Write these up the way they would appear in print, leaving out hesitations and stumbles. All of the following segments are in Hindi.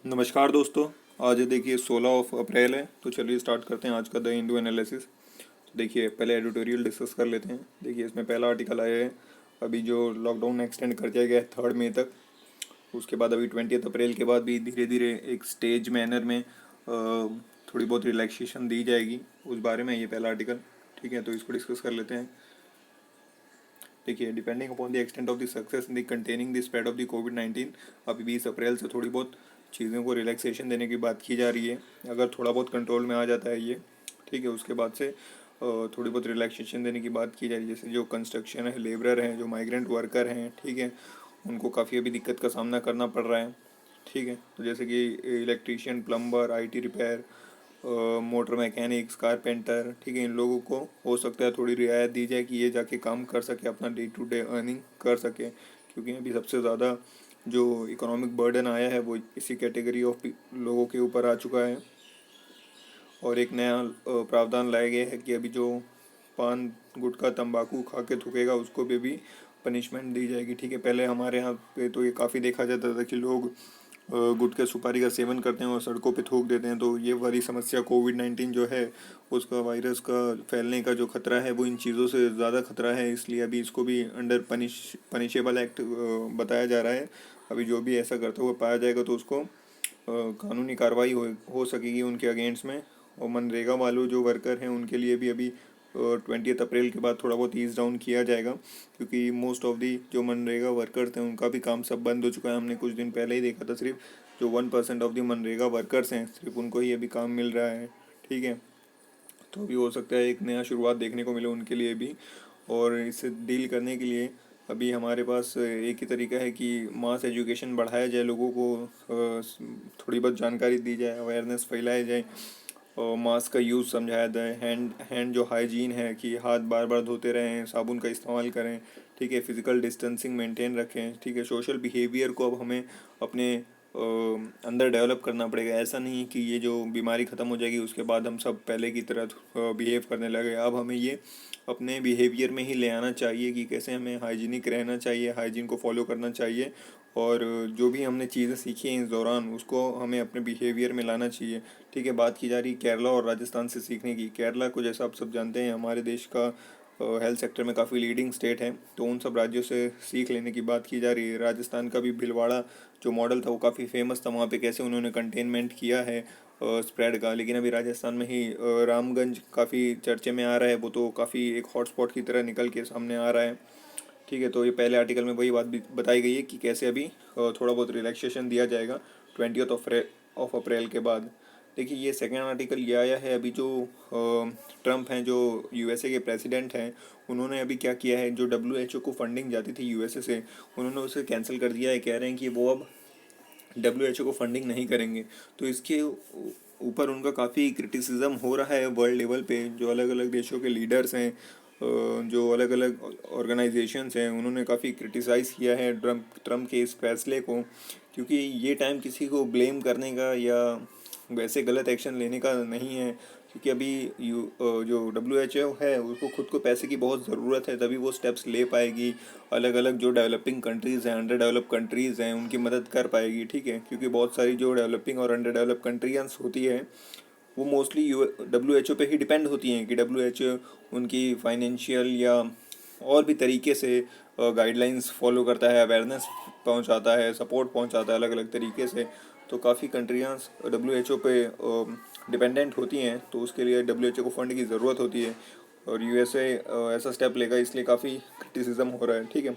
नमस्कार दोस्तों। आज देखिए 16 अप्रैल है, तो चलिए स्टार्ट करते हैं आज का द हिंदू एनालिसिस। तो देखिए पहले एडिटोरियल डिस्कस कर लेते हैं। देखिए इसमें पहला आर्टिकल आया है, अभी जो लॉकडाउन एक्सटेंड कर दिया गया है 3 मई तक। उसके बाद अभी 20 अप्रैल के बाद भी धीरे धीरे एक स्टेज मैनर में थोड़ी बहुत रिलैक्सेशन दी जाएगी, उस बारे में ये पहला आर्टिकल। ठीक है, तो इसको डिस्कस कर लेते हैं। देखिए, depending upon the extent of the success in the containing the spread of the covid, अभी 20 अप्रैल से थोड़ी बहुत चीज़ों को रिलैक्सेशन देने की बात की जा रही है। अगर थोड़ा बहुत कंट्रोल में आ जाता है ये, ठीक है, उसके बाद से थोड़ी बहुत रिलैक्सेशन देने की बात की जा रही है। जैसे जो कंस्ट्रक्शन है, लेबरर हैं, जो माइग्रेंट वर्कर हैं, ठीक है, उनको काफ़ी अभी दिक्कत का सामना करना पड़ रहा है। ठीक है, तो जैसे कि electrician, plumber, IT repair, motor mechanics, carpenter, ठीक है, इन लोगों को हो सकता है थोड़ी रियायत दी जाए कि ये जाके काम कर सके, अपना डे टू डे अर्निंग कर सके, क्योंकि अभी सबसे ज़्यादा जो इकोनॉमिक बर्डन आया है वो इसी कैटेगरी ऑफ लोगों के ऊपर आ चुका है। और एक नया प्रावधान लाया गया है कि अभी जो पान, गुटखा, तंबाकू खा के थूकेगा उसको भी पनिशमेंट दी जाएगी। ठीक है, पहले हमारे यहाँ पे तो ये काफ़ी देखा जाता था कि लोग गुटखा, सुपारी का सेवन करते हैं और सड़कों पे थूक देते हैं। तो ये वाली समस्या कोविड-19 जो है, उसका वायरस का फैलने का जो खतरा है वो इन चीज़ों से ज़्यादा खतरा है, इसलिए अभी इसको भी अंडर पनिशेबल एक्ट बताया जा रहा है। अभी जो भी ऐसा करता हुआ पाया जाएगा तो उसको कानूनी कार्रवाई हो सकेगी उनके अगेंस्ट में। और मनरेगा वालों जो वर्कर हैं उनके लिए भी अभी 20 अप्रैल के बाद थोड़ा बहुत ईज डाउन किया जाएगा, क्योंकि मोस्ट ऑफ दी जो मनरेगा वर्कर्स हैं उनका भी काम सब बंद हो चुका है। हमने कुछ दिन पहले ही देखा था, सिर्फ जो 1% ऑफ दी मनरेगा वर्कर्स हैं सिर्फ उनको ही अभी काम मिल रहा है। ठीक है, तो अभी हो सकता है एक नया शुरुआत देखने को मिले उनके लिए भी। और इससे डील करने के लिए अभी हमारे पास एक ही तरीका है कि मास एजुकेशन बढ़ाया जाए, लोगों को थोड़ी बहुत जानकारी दी जाए, अवेयरनेस फैलाया जाए, और मास्क का यूज़ समझाया जाए, हैंड जो हाइजीन है कि हाथ बार बार धोते रहें, साबुन का इस्तेमाल करें, ठीक है, फिज़िकल डिस्टेंसिंग मेंटेन रखें। ठीक है, सोशल बिहेवियर को अब हमें अपने अंदर डेवलप करना पड़ेगा। ऐसा नहीं कि ये जो बीमारी ख़त्म हो जाएगी उसके बाद हम सब पहले की तरह बिहेव करने लगे। अब हमें ये अपने बिहेवियर में ही ले आना चाहिए कि कैसे हमें हाइजीनिक रहना चाहिए, हाइजीन को फॉलो करना चाहिए, और जो भी हमने चीज़ें सीखी हैं इस दौरान उसको हमें अपने बिहेवियर में लाना चाहिए। ठीक है, बात की जा रही केरला और राजस्थान से सीखने की। केरला को जैसा आप सब जानते हैं हमारे देश का हेल्थ सेक्टर में काफ़ी लीडिंग स्टेट है, तो उन सब राज्यों से सीख लेने की बात की जा रही है। राजस्थान का भी भीलवाड़ा जो मॉडल था वो काफ़ी फेमस था, वहाँ पे कैसे उन्होंने कंटेनमेंट किया है स्प्रेड का। लेकिन अभी राजस्थान में ही रामगंज काफ़ी चर्चे में आ रहा है, वो तो काफ़ी एक हॉटस्पॉट की तरह निकल के सामने आ रहा है। ठीक है, तो ये पहले आर्टिकल में वही बात भी बताई गई है कि कैसे अभी थोड़ा बहुत रिलैक्सेशन दिया जाएगा 20 अप्रैल के बाद। देखिए, ये सेकेंड आर्टिकल ये आया है, अभी जो ट्रम्प हैं, जो यूएसए के प्रेसिडेंट हैं, उन्होंने अभी क्या किया है, जो डब्ल्यूएचओ को फंडिंग जाती थी यूएसए से, उन्होंने उसे कैंसिल कर दिया है। कह रहे हैं कि वो अब डब्ल्यूएचओ को फंडिंग नहीं करेंगे। तो इसके ऊपर उनका काफ़ी क्रिटिसिज्म हो रहा है वर्ल्ड लेवल पे। जो अलग अलग देशों के लीडर्स हैं, जो अलग अलग ऑर्गेनाइजेशंस हैं, उन्होंने काफ़ी क्रिटिसाइज़ किया है ट्रम्प के इस फैसले को, क्योंकि ये टाइम किसी को ब्लेम करने का या वैसे गलत एक्शन लेने का नहीं है। क्योंकि अभी जो डब्ल्यूएचओ है उसको खुद को पैसे की बहुत ज़रूरत है, तभी वो स्टेप्स ले पाएगी। अलग अलग जो डेवलपिंग कंट्रीज़ हैं, अंडर डेवलप कंट्रीज़ हैं, उनकी मदद कर पाएगी। ठीक है, क्योंकि बहुत सारी जो डेवलपिंग और अंडर डेवलप कंट्रीज होती है वो मोस्टली डब्ल्यूएचओ पे ही डिपेंड होती हैं कि डब्ल्यूएचओ उनकी फाइनेंशियल या और भी तरीके से गाइडलाइंस फॉलो करता है, अवेयरनेस पहुंचाता है, सपोर्ट पहुंचाता है अलग अलग तरीके से। तो काफ़ी कंट्रियाँ डब्ल्यूएचओ पे डिपेंडेंट होती हैं, तो उसके लिए डब्ल्यूएचओ को फंड की ज़रूरत होती है, और यूएसए ऐसा स्टेप लेगा, इसलिए काफ़ी क्रिटिसिज्म हो रहा है। ठीक है,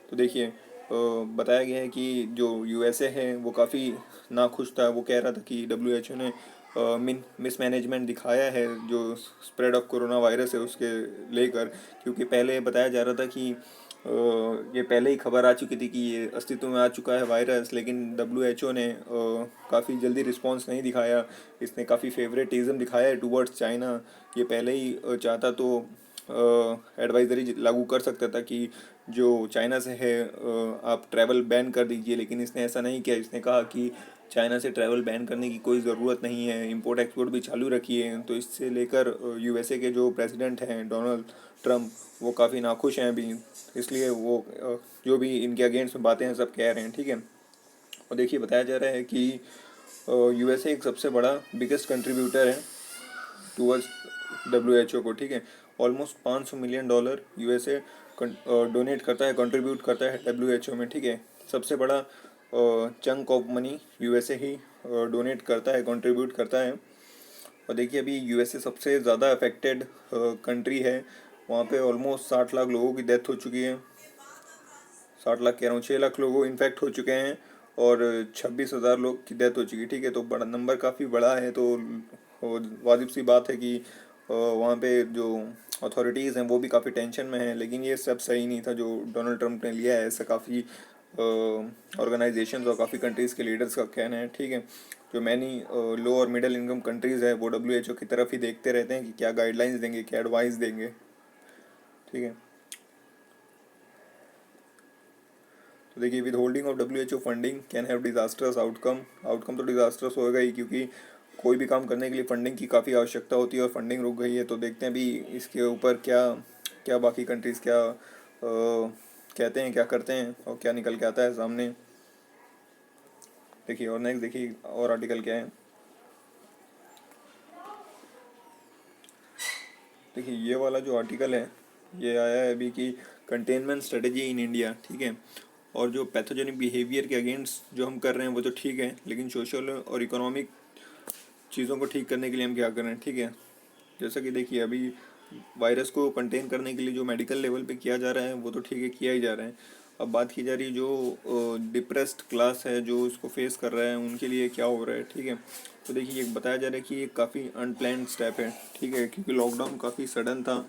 तो देखिए बताया गया है कि जो यूएसए है वो काफ़ी नाखुश था। वो कह रहा था कि डब्ल्यूएचओ ने मिसमैनेजमेंट दिखाया है जो स्प्रेड ऑफ कोरोना वायरस है उसके लेकर। क्योंकि पहले बताया जा रहा था कि ये पहले ही खबर आ चुकी थी कि ये अस्तित्व में आ चुका है वायरस, लेकिन डब्ल्यूएचओ ने काफ़ी जल्दी रिस्पांस नहीं दिखाया। इसने काफ़ी फेवरेटिज्म दिखाया है टूवर्ड्स चाइना। ये पहले ही चाहता तो एडवाइजरी लागू कर सकता था कि जो चाइना से है आप ट्रैवल बैन कर दीजिए, लेकिन इसने ऐसा नहीं किया। इसने कहा कि चाइना से ट्रैवल बैन करने की कोई ज़रूरत नहीं है, इंपोर्ट एक्सपोर्ट भी चालू रखी है। तो इससे लेकर यूएसए के जो प्रेसिडेंट हैं डोनाल्ड ट्रम्प, वो काफ़ी नाखुश हैं अभी, इसलिए वो जो भी इनके अगेंस्ट में बातें हैं सब कह रहे हैं। ठीक है, और देखिए बताया जा रहा है कि यूएसए एक सबसे बड़ा बिगेस्ट कंट्रीब्यूटर है टूवर्ड्स डब्ल्यूएचओ को, ठीक है। ऑलमोस्ट $500 मिलियन यूएसए डोनेट करता है, कंट्रीब्यूट करता है डब्ल्यूएचओ में, ठीक है। सबसे बड़ा chunk of money USA he donate करता है, कंट्रीब्यूट करता है। और देखिए अभी यूएसए सबसे ज़्यादा अफेक्टेड कंट्री है। वहाँ पे ऑलमोस्ट 60 लाख लोगों की डेथ हो चुकी है। 60 लाख कह रहा हूँ, 6 लाख लोग इन्फेक्ट हो चुके हैं और 26,000 लोग की डेथ हो चुकी है, ठीक है। तो बड़ा नंबर काफ़ी बड़ा है, तो वाजिब सी बात है कि वहाँ पे जो अथॉरिटीज़ हैं वो भी काफ़ी टेंशन में हैं। लेकिन ये सब सही नहीं था जो डोनाल्ड ट्रंप ने लिया है। ऐसा काफ़ी ऑर्गेनाइजेशन और काफ़ी कंट्रीज़ के लीडर्स का कहना है, ठीक है। जो मैनी लो और मिडिल इनकम कंट्रीज़ है वो डब्ल्यूएचओ की तरफ ही देखते रहते हैं कि क्या गाइडलाइंस देंगे, क्या एडवाइस देंगे, ठीक है। तो देखिए with holding of WHO funding can have disasters outcome. Outcome तो डिजास्टर्स होगा ही, क्योंकि कोई भी काम करने के लिए फंडिंग की काफ़ी आवश्यकता होती है और फंडिंग रुक गई है। तो देखते हैं अभी इसके ऊपर क्या क्या बाकी कंट्रीज़ क्या कहते हैं, क्या करते हैं और क्या निकल के आता है सामने। देखिए और नेक्स्ट देखिए और आर्टिकल क्या है। देखिए ये वाला जो आर्टिकल है ये आया है अभी कि कंटेनमेंट स्ट्रेटजी इन इंडिया, ठीक है। और जो पैथोजेनिक बिहेवियर के अगेंस्ट जो हम कर रहे हैं वो तो ठीक है, लेकिन सोशल और इकोनॉमिक चीज़ों को ठीक करने के लिए हम क्या कर रहे हैं, ठीक है। जैसा कि देखिए अभी वायरस को कंटेन करने के लिए जो मेडिकल लेवल पे किया जा रहा है वो तो ठीक है, किया ही जा रहा है। अब बात की जा रही है जो डिप्रेस्ड क्लास है जो इसको फेस कर रहा है उनके लिए क्या हो रहा है, ठीक है। तो देखिए ये बताया जा रहा है कि ये काफ़ी अनप्लान्ड स्टेप है, ठीक है, क्योंकि लॉकडाउन काफ़ी सडन था।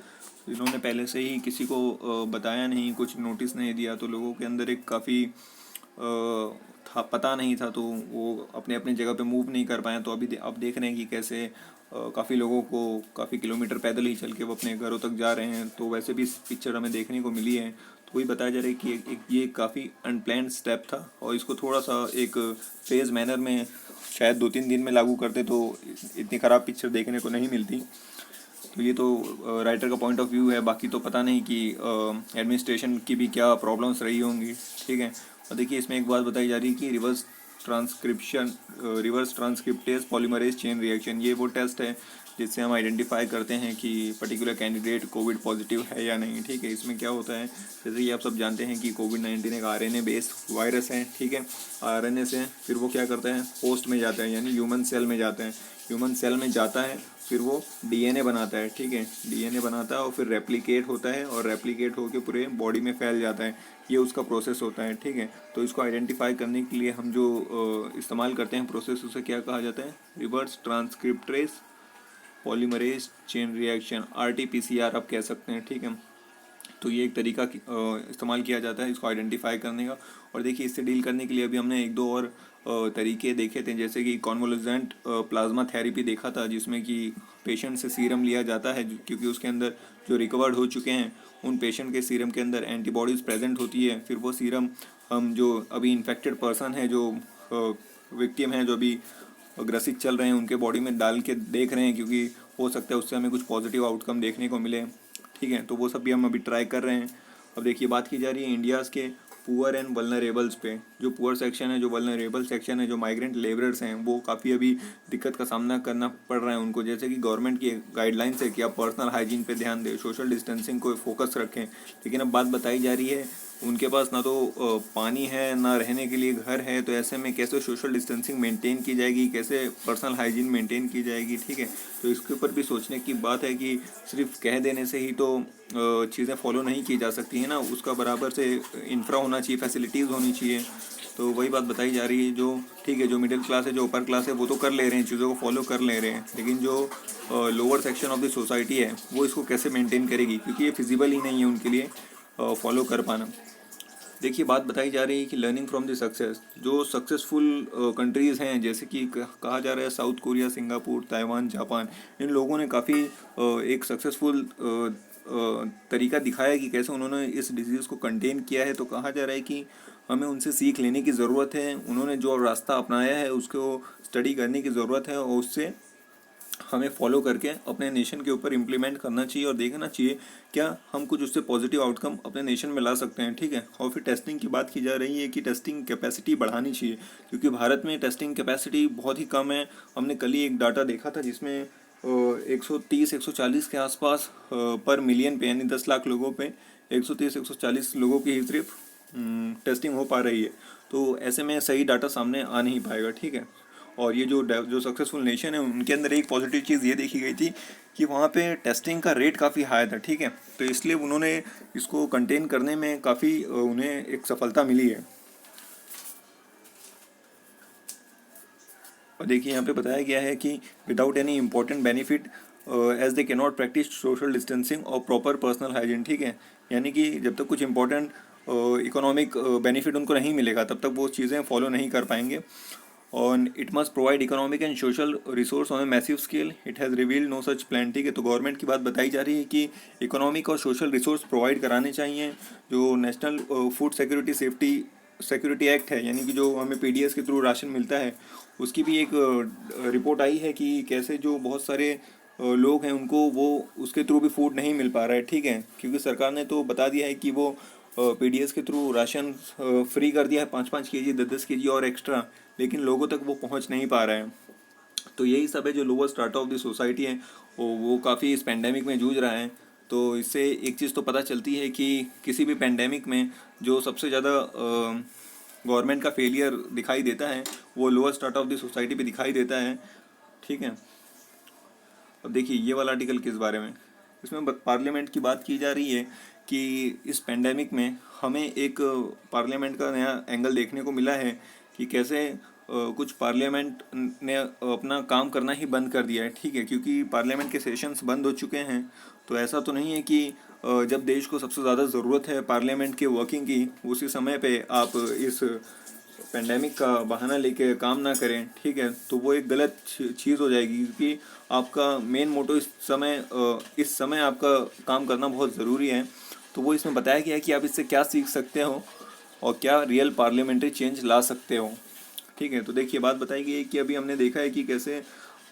इन्होंने पहले से ही किसी को बताया नहीं, कुछ नोटिस नहीं दिया, तो लोगों के अंदर एक काफ़ी था, पता नहीं था, तो वो अपने अपने जगह पे मूव नहीं कर पाए। तो अभी अब देख रहे हैं कि कैसे काफ़ी लोगों को काफ़ी किलोमीटर पैदल ही चल के वो अपने घरों तक जा रहे हैं। तो वैसे भी इस पिक्चर हमें देखने को मिली है। तो वही बताया जा रहा है कि ये काफ़ी अनप्लान्ड स्टेप था और इसको थोड़ा सा एक फेज मैनर में शायद 2-3 दिन में लागू करते तो इतनी ख़राब पिक्चर देखने को नहीं मिलती। तो ये तो राइटर का पॉइंट ऑफ व्यू है, बाकी तो पता नहीं कि एडमिनिस्ट्रेशन की भी क्या प्रॉब्लम्स रही होंगी, ठीक है। और देखिए इसमें एक बात बताई जा रही है कि reverse transcriptase polymerase chain reaction, ये वो टेस्ट है जिससे हम आइडेंटिफाई करते हैं कि पर्टिकुलर कैंडिडेट कोविड पॉजिटिव है या नहीं, ठीक है। इसमें क्या होता है, जैसे कि आप सब जानते हैं कि कोविड-19 एक आरएनए बेस्ड वायरस है, ठीक है। आरएनए से फिर वो क्या करता है, होस्ट में जाता है, यानी ह्यूमन सेल में जाता है। ह्यूमन सेल में जाता है फिर वो डीएनए बनाता है, ठीक है। डीएनए बनाता है और फिर रेप्लिकेट होता है और रेप्लिकेट होकर पूरे बॉडी में फैल जाता है। ये उसका प्रोसेस होता है, ठीक है। तो इसको आइडेंटिफाई करने के लिए हम जो इस्तेमाल करते हैं प्रोसेस, उसे क्या कहा जाता है, reverse transcriptase polymerase chain reaction, RTPCR आप कह सकते हैं, ठीक है। तो ये एक तरीका इस्तेमाल किया जाता है इसको आइडेंटिफाई करने का। और देखिए इससे डील करने के लिए अभी हमने 1-2 और तरीके देखे थे, जैसे कि कॉन्वोल्यूजेंट प्लाज्मा थेरेपी देखा था, जिसमें कि पेशेंट से सीरम लिया जाता है, क्योंकि उसके अंदर जो रिकवर्ड हो चुके हैं उन पेशेंट के सीरम के अंदर एंटीबॉडीज़ प्रेजेंट होती है। फिर वो सीरम हम जो अभी इन्फेक्टेड पर्सन है, जो विक्टिम हैं, जो अभी ग्रसित चल रहे हैं, उनके बॉडी में डाल के देख रहे हैं, क्योंकि हो सकता है उससे हमें कुछ पॉजिटिव आउटकम देखने को मिले, ठीक है। तो वो सब भी हम अभी ट्राई कर रहे हैं। अब देखिए बात की जा रही है इंडियाज़ के पुअर एंड वल्नरेबल्स पे। जो पुअर सेक्शन है, जो वल्नरेबल सेक्शन है, जो माइग्रेंट लेबरर्स हैं, वो काफ़ी अभी दिक्कत का सामना करना पड़ रहा है उनको। जैसे कि गवर्नमेंट की गाइडलाइंस है कि आप पर्सनल हाइजीन पे ध्यान दें, सोशल डिस्टेंसिंग को फोकस रखें, लेकिन अब बात बताई जा रही है उनके पास ना तो पानी है, ना रहने के लिए घर है। तो ऐसे में कैसे सोशल डिस्टेंसिंग मेंटेन की जाएगी, कैसे पर्सनल हाइजीन मेंटेन की जाएगी, ठीक है। तो इसके ऊपर भी सोचने की बात है कि सिर्फ कह देने से ही तो चीज़ें फॉलो नहीं की जा सकती हैं ना, उसका बराबर से इंफ्रा होना चाहिए, फैसिलिटीज़ होनी चाहिए। तो वही बात बताई जा रही है, जो ठीक है, जो मिडिल क्लास है, जो अपर क्लास है, वो तो कर ले रहे हैं, चीज़ों को फॉलो कर ले रहे हैं, लेकिन जो lower section of the society है वो इसको कैसे मेंटेन करेगी, क्योंकि ये फिजिबल ही नहीं है उनके लिए फॉलो कर पाना। देखिए बात बताई जा रही है कि लर्निंग फ्रॉम द सक्सेस, जो सक्सेसफुल कंट्रीज़ हैं, जैसे कि कहा जा रहा है South Korea, Singapore, Taiwan, Japan, इन लोगों ने काफ़ी एक सक्सेसफुल तरीका दिखाया कि कैसे उन्होंने इस डिजीज़ को कंटेन किया है। तो कहा जा रहा है कि हमें उनसे सीख लेने की ज़रूरत है, उन्होंने जो रास्ता अपनाया है उसको स्टडी करने की ज़रूरत है और उससे हमें फॉलो करके अपने नेशन के ऊपर इम्प्लीमेंट करना चाहिए और देखना चाहिए क्या हम कुछ उससे पॉजिटिव आउटकम अपने नेशन में ला सकते हैं, ठीक है। और फिर टेस्टिंग की बात की जा रही है कि टेस्टिंग कैपेसिटी बढ़ानी चाहिए, क्योंकि भारत में टेस्टिंग कैपेसिटी बहुत ही कम है। हमने कल ही एक डाटा देखा था जिसमें 130-140 के आसपास पर मिलियन पे, यानी 10 लाख लोगों पे 130-140 लोगों की ही सिर्फ टेस्टिंग हो पा रही है। तो ऐसे में सही डाटा सामने आ नहीं पाएगा, ठीक है। और ये जो सक्सेसफुल नेशन है उनके अंदर एक पॉजिटिव चीज़ ये देखी गई थी कि वहाँ पे टेस्टिंग का रेट काफ़ी हाई था, ठीक है। तो इसलिए उन्होंने इसको कंटेन करने में काफ़ी उन्हें एक सफलता मिली है। और देखिए यहाँ पे बताया गया है कि without any important benefit as they can not practice social distancing और प्रॉपर पर्सनल हाइजीन, ठीक है। यानी कि जब तक कुछ इम्पोर्टेंट इकोनॉमिक बेनिफिट उनको नहीं मिलेगा तब तक वो चीज़ें फॉलो नहीं कर पाएंगे। और it must provide economic and social resource on a massive scale, it has revealed no such plan, ठीक है। तो गवर्नमेंट की बात बताई जा रही है कि इकोनॉमिक और सोशल रिसोर्स प्रोवाइड कराने चाहिए। जो नेशनल फूड सिक्योरिटी एक्ट है, यानी कि जो हमें पीडीएस के थ्रू राशन मिलता है, उसकी भी एक रिपोर्ट आई है कि कैसे जो बहुत सारे लोग हैं उनको वो उसके थ्रू भी फूड नहीं मिल पा रहा है, ठीक है। क्योंकि सरकार ने तो बता दिया है कि वो पीडीएस के थ्रू राशन फ्री कर दिया है, 5-5 केजी 10-10 केजी और एक्स्ट्रा, लेकिन लोगों तक वो पहुंच नहीं पा रहा है। तो यही सब है, जो lower strata of the society है वो काफ़ी इस पेंडेमिक में जूझ रहा है। तो इससे एक चीज़ तो पता चलती है कि किसी भी पेंडेमिक में जो सबसे ज़्यादा गवर्नमेंट का फेलियर दिखाई देता है वो lower strata of the society पे दिखाई देता है, ठीक है। अब देखिए ये वाला आर्टिकल किस बारे में, इसमें पार्लियामेंट की बात की जा रही है कि इस पेंडेमिक में हमें एक पार्लियामेंट का नया एंगल देखने को मिला है कि कैसे कुछ पार्लियामेंट ने अपना काम करना ही बंद कर दिया है, ठीक है। क्योंकि पार्लियामेंट के सेशंस बंद हो चुके हैं। तो ऐसा तो नहीं है कि जब देश को सबसे ज़्यादा ज़रूरत है पार्लियामेंट के वर्किंग की, उसी समय पे आप इस पेंडेमिक का बहाना लेके काम ना करें, ठीक है। तो वो एक गलत चीज़ हो जाएगी, क्योंकि आपका मेन मोटो इस समय आपका काम करना बहुत ज़रूरी है। तो वो इसमें बताया गया है कि आप इससे क्या सीख सकते हो और क्या रियल पार्लियामेंट्री चेंज ला सकते हो, ठीक है। तो देखिए बात बताई गई है कि अभी हमने देखा है कि कैसे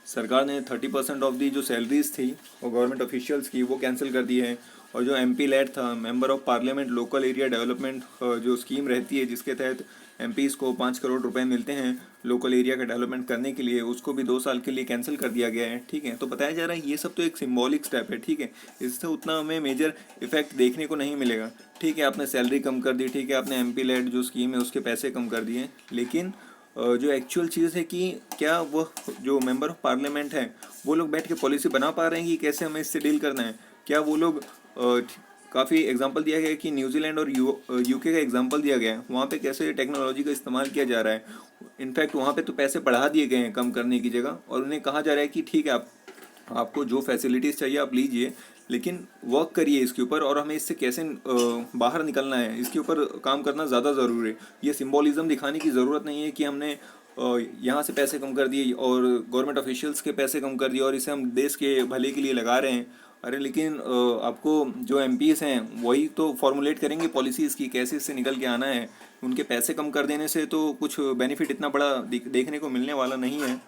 सरकार ने 30% ऑफ दी जो सैलरीज थी और गवर्नमेंट ऑफिशियल्स की वो कैंसिल कर दी है। और जो एमपी लेड था, member of parliament local area development, जो स्कीम रहती है जिसके तहत एमपीज़ को 5 करोड़ रुपए मिलते हैं लोकल एरिया का डेवलपमेंट करने के लिए, उसको भी 2 साल के लिए कैंसिल कर दिया गया है, ठीक है। तो बताया जा रहा है ये सब तो एक सिंबॉलिक स्टेप है, ठीक है। इससे उतना हमें मेजर इफेक्ट देखने को नहीं मिलेगा, ठीक है। आपने सैलरी कम कर दी, ठीक है, आपने एमपी लेड जो स्कीम है उसके पैसे कम कर दिए, लेकिन जो एक्चुअल चीज़ है कि क्या वो जो मेंबर ऑफ पार्लियामेंट है वो लोग बैठ के पॉलिसी बना पा रहे हैं कि कैसे हमें इससे डील करना है। क्या वो लोग काफ़ी एग्जांपल दिया गया है कि न्यूजीलैंड और यूके का एग्जांपल दिया गया है, वहाँ पे कैसे टेक्नोलॉजी का इस्तेमाल किया जा रहा है। इनफैक्ट वहाँ पे तो पैसे बढ़ा दिए गए हैं कम करने की जगह, और उन्हें कहा जा रहा है कि ठीक है आपको जो फैसिलिटीज़ चाहिए आप लीजिए, लेकिन वर्क करिए इसके ऊपर, और हमें इससे कैसे बाहर निकलना है इसके ऊपर काम करना ज़्यादा ज़रूरी है। ये सिंबॉलिज्म दिखाने की ज़रूरत नहीं है कि हमने यहाँ से पैसे कम कर दिए और गवर्नमेंट ऑफिशियल्स के पैसे कम कर दिए और इसे हम देश के भले के लिए लगा रहे हैं। अरे लेकिन आपको जो एमपीज़ हैं वही तो फॉर्मुलेट करेंगे पॉलिसीज़ की कैसे इससे निकल के आना है। उनके पैसे कम कर देने से तो कुछ बेनिफिट इतना बड़ा देखने को मिलने वाला नहीं है।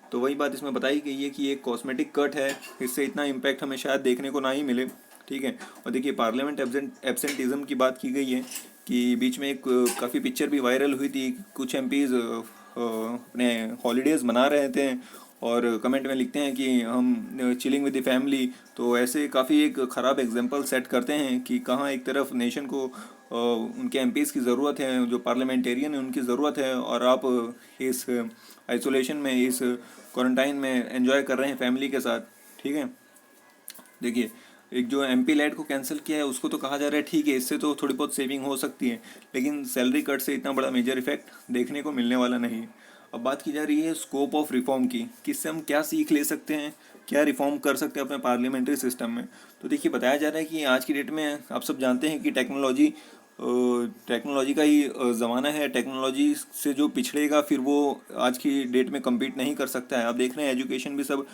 तो वही बात इसमें बताई गई है कि ये कॉस्मेटिक कट है, इससे इतना इम्पैक्ट हमें शायद देखने को ना ही मिले, ठीक है। और देखिए पार्लियामेंट एब्सेंटिज्म की बात की गई है कि बीच में एक काफ़ी पिक्चर भी वायरल हुई थी, कुछ एमपीज़ अपने हॉलीडेज़ मना रहे थे और कमेंट में लिखते हैं कि हम चिलिंग विद द फैमिली। तो ऐसे काफ़ी एक ख़राब एग्जांपल सेट करते हैं कि कहाँ एक तरफ नेशन को उनके एमपीज़ की ज़रूरत है, जो पार्लियामेंटेरियन है उनकी ज़रूरत है, और आप इस आइसोलेशन में, इस क्वारंटाइन में एंजॉय कर रहे हैं फैमिली के साथ, ठीक है। देखिए एक जो एमपी लैड को कैंसिल किया है उसको तो कहा जा रहा है ठीक है इससे तो थोड़ी बहुत सेविंग हो सकती है, लेकिन सैलरी कट से इतना बड़ा मेजर इफेक्ट देखने को मिलने वाला नहीं। अब बात की जा रही है स्कोप ऑफ रिफॉर्म की, किससे हम क्या सीख ले सकते हैं, क्या रिफॉर्म कर सकते हैं अपने पार्लियामेंट्री सिस्टम में। तो देखिए बताया जा रहा है कि आज की डेट में आप सब जानते हैं कि टेक्नोलॉजी का ही ज़माना है। टेक्नोलॉजी से जो पिछड़ेगा फिर वो आज की डेट में कम्पीट नहीं कर सकता है। आप देख रहे हैं एजुकेशन भी सब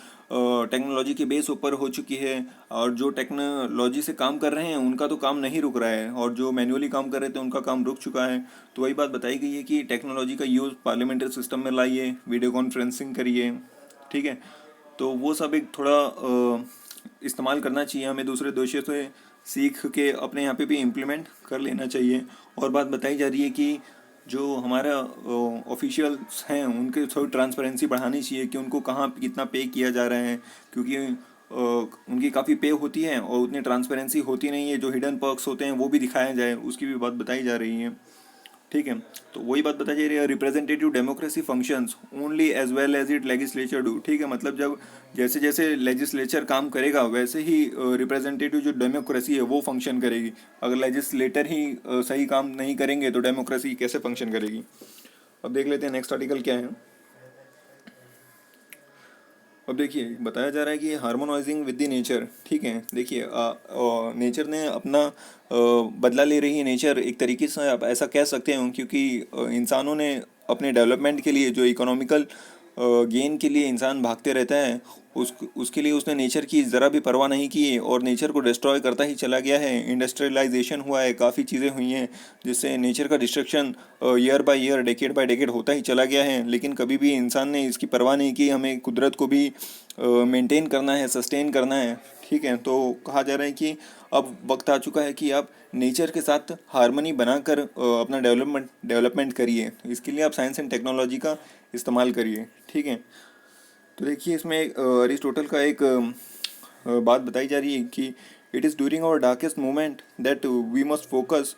टेक्नोलॉजी के बेस ऊपर हो चुकी है, और जो टेक्नोलॉजी से काम कर रहे हैं उनका तो काम नहीं रुक रहा है, और जो मैन्युअली काम कर रहे थे उनका काम रुक चुका है। तो वही बात बताई गई है कि टेक्नोलॉजी का यूज़ पार्लियामेंट्री सिस्टम में लाइए, वीडियो कॉन्फ्रेंसिंग करिए, ठीक है। तो वो सब एक थोड़ा इस्तेमाल करना चाहिए हमें, दूसरे देशों से सीख के अपने यहाँ पे भी इम्प्लीमेंट कर लेना चाहिए। और बात बताई जा रही है कि जो हमारा ऑफिशियल्स हैं उनके थोड़ी ट्रांसपेरेंसी बढ़ानी चाहिए कि उनको कहाँ कितना पे किया जा रहा है, क्योंकि उनकी काफ़ी पे होती है और उतनी ट्रांसपेरेंसी होती नहीं है। जो हिडन पर्क्स होते हैं वो भी दिखाया जाए, उसकी भी बात बताई जा रही है। ठीक है, तो वही बात बताई जा रही है, representative democracy functions only as well as it legislature do. ठीक है, मतलब जब जैसे जैसे लेजिस्लेचर काम करेगा वैसे ही रिप्रेजेंटेटिव जो डेमोक्रेसी है वो फंक्शन करेगी। अगर लेजिस्लेटर ही सही काम नहीं करेंगे तो डेमोक्रेसी कैसे फंक्शन करेगी। अब देख लेते हैं नेक्स्ट आर्टिकल क्या है। अब देखिए बताया जा रहा है कि हार्मोनाइजिंग विद द नेचर। ठीक है, देखिए नेचर ने अपना बदला ले रही है। नेचर एक तरीके से आप ऐसा कह सकते हैं, क्योंकि इंसानों ने अपने डेवलपमेंट के लिए, जो इकोनॉमिकल गेन के लिए इंसान भागते रहता है, उसके लिए उसने नेचर की ज़रा भी परवाह नहीं की है और नेचर को डिस्ट्रॉय करता ही चला गया है। इंडस्ट्रियलाइजेशन हुआ है, काफ़ी चीज़ें हुई हैं जिससे नेचर का destruction year by year, decade bye decade होता ही चला गया है। लेकिन कभी भी इंसान ने इसकी परवाह नहीं की। हमें कुदरत को भी मेंटेन करना है, सस्टेन करना है। ठीक है, तो कहा जा रहा है कि अब वक्त आ चुका है कि आप नेचर के साथ हारमनी बनाकर अपना डेवलपमेंट करिए। तो इसके लिए आप साइंस एंड टेक्नोलॉजी का इस्तेमाल करिए। ठीक है, तो देखिए इसमें अरिस्टोटल का एक बात बताई जा रही है कि it is during our darkest moment that we must focus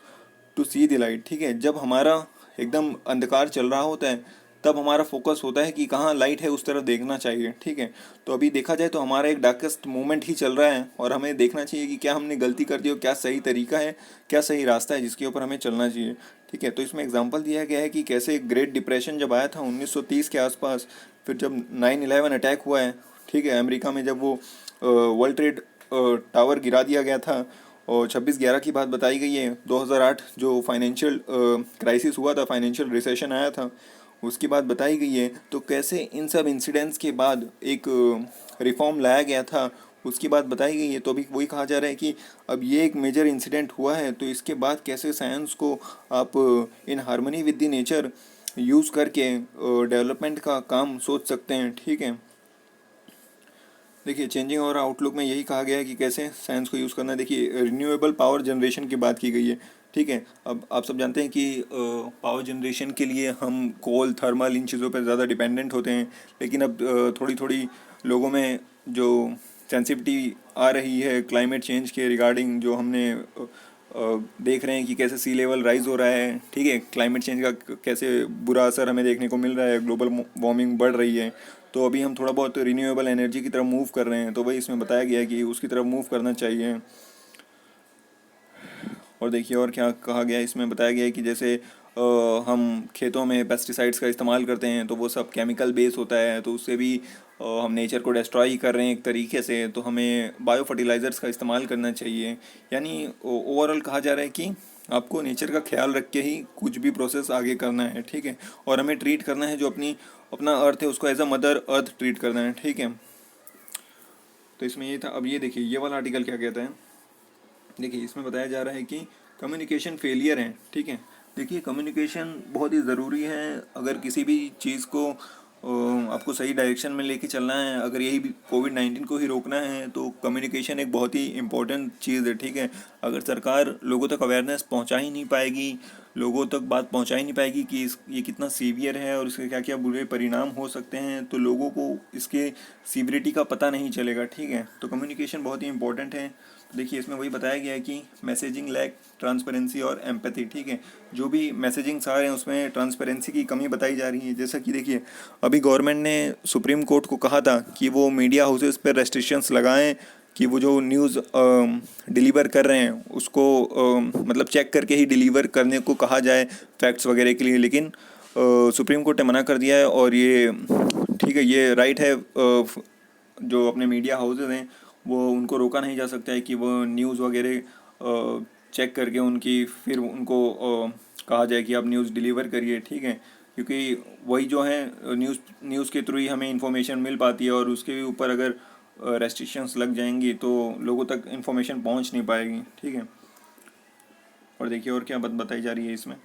to see the light. ठीक है, जब हमारा एकदम अंधकार चल रहा होता है तब हमारा फोकस होता है कि कहाँ लाइट है, उस तरफ देखना चाहिए। ठीक है, तो अभी देखा जाए तो हमारा एक डार्केस्ट मोमेंट ही चल रहा है और हमें देखना चाहिए कि क्या हमने गलती कर दी और क्या सही तरीका है, क्या सही रास्ता है जिसके ऊपर हमें चलना चाहिए। ठीक है, तो इसमें एग्जांपल दिया गया है कि कैसे ग्रेट डिप्रेशन जब आया था 1930 के आसपास, फिर जब 9/11 अटैक हुआ है। ठीक है, अमेरिका में जब वो वर्ल्ड ट्रेड टावर गिरा दिया गया था, और 26/11 की बात बताई गई है। 2008 जो फाइनेंशियल क्राइसिस हुआ था, फाइनेंशियल रिसेशन आया था, उसकी बात बताई गई है। तो कैसे इन सब इंसिडेंट्स के बाद एक रिफॉर्म लाया गया था, उसकी बात बताई गई है। तो अभी वही कहा जा रहा है कि अब ये एक मेजर इंसिडेंट हुआ है, तो इसके बाद कैसे साइंस को आप in harmony with the nature use करके डेवलपमेंट का काम सोच सकते हैं। ठीक है, देखिए चेंजिंग और आउटलुक में यही कहा गया है कि कैसे साइंस को यूज़ करना है। देखिए रिन्यूएबल पावर जनरेशन की बात की गई है। ठीक है, अब आप सब जानते हैं कि पावर जनरेशन के लिए हम कोल, थर्मल, इन चीज़ों पर ज़्यादा डिपेंडेंट होते हैं। लेकिन अब थोड़ी थोड़ी लोगों में जो सेंसिटिविटी आ रही है क्लाइमेट चेंज के रिगार्डिंग, जो हमने देख रहे हैं कि कैसे सी लेवल राइज हो रहा है। ठीक है, क्लाइमेट चेंज का कैसे बुरा असर हमें देखने को मिल रहा है, ग्लोबल वार्मिंग बढ़ रही है। तो अभी हम थोड़ा बहुत रिन्यूएबल एनर्जी की तरफ मूव कर रहे हैं, तो वही इसमें बताया गया है कि उसकी तरफ मूव करना चाहिए। और देखिए और क्या कहा गया है, इसमें बताया गया है कि जैसे हम खेतों में पेस्टिसाइड्स का इस्तेमाल करते हैं तो वो सब केमिकल बेस होता है, तो उससे भी हम नेचर को डिस्ट्रॉय ही कर रहे हैं एक तरीके से। तो हमें बायो फर्टिलाइज़र्स का इस्तेमाल करना चाहिए। यानी ओवरऑल कहा जा रहा है कि आपको नेचर का ख्याल रख के ही कुछ भी प्रोसेस आगे करना है। ठीक है, और हमें ट्रीट करना है जो अपना अर्थ है उसको as a mother earth treat करना है। ठीक है, तो इसमें ये था। अब ये देखिए ये वाला आर्टिकल क्या कहता है। देखिए इसमें बताया जा रहा है कि कम्युनिकेशन फेलियर है। ठीक है, देखिए कम्युनिकेशन बहुत ही ज़रूरी है। अगर किसी भी चीज़ को आपको सही डायरेक्शन में लेके चलना है, अगर यही कोविड-19 को ही रोकना है, तो कम्युनिकेशन एक बहुत ही इम्पोर्टेंट चीज़ है। ठीक है, अगर सरकार लोगों तक अवेयरनेस पहुंचा ही नहीं पाएगी, लोगों तक बात पहुंचा ही नहीं पाएगी कि ये कितना सीवियर है और इसके क्या क्या बुरे परिणाम हो सकते हैं, तो लोगों को इसके सीवियरिटी का पता नहीं चलेगा। ठीक है, तो कम्युनिकेशन बहुत ही इंपॉर्टेंट है। देखिए इसमें वही बताया गया है कि मैसेजिंग लैक ट्रांसपेरेंसी और एम्पैथी। ठीक है, जो भी मैसेजिंग्स आ रहे हैं उसमें ट्रांसपेरेंसी की कमी बताई जा रही है। जैसा कि देखिए अभी गवर्नमेंट ने सुप्रीम कोर्ट को कहा था कि वो मीडिया हाउसेस पर रेस्ट्रिक्शंस लगाएं कि वो जो न्यूज़ डिलीवर कर रहे हैं उसको मतलब चेक करके ही डिलीवर करने को कहा जाए फैक्ट्स वगैरह के लिए। लेकिन सुप्रीम कोर्ट ने मना कर दिया है, और ये ठीक है, ये राइट है। जो अपने मीडिया हाउसेज हैं वो उनको रोका नहीं जा सकता है कि वो न्यूज़ वगैरह चेक करके उनकी फिर उनको कहा जाए कि आप न्यूज़ डिलीवर करिए। ठीक है, क्योंकि वही जो है न्यूज़ के थ्रू ही हमें इंफॉर्मेशन मिल पाती है, और उसके ऊपर अगर रेस्ट्रिक्शंस लग जाएंगी तो लोगों तक इंफॉर्मेशन पहुंच नहीं पाएगी। ठीक है, और देखिए और क्या बात बताई जा रही है इसमें।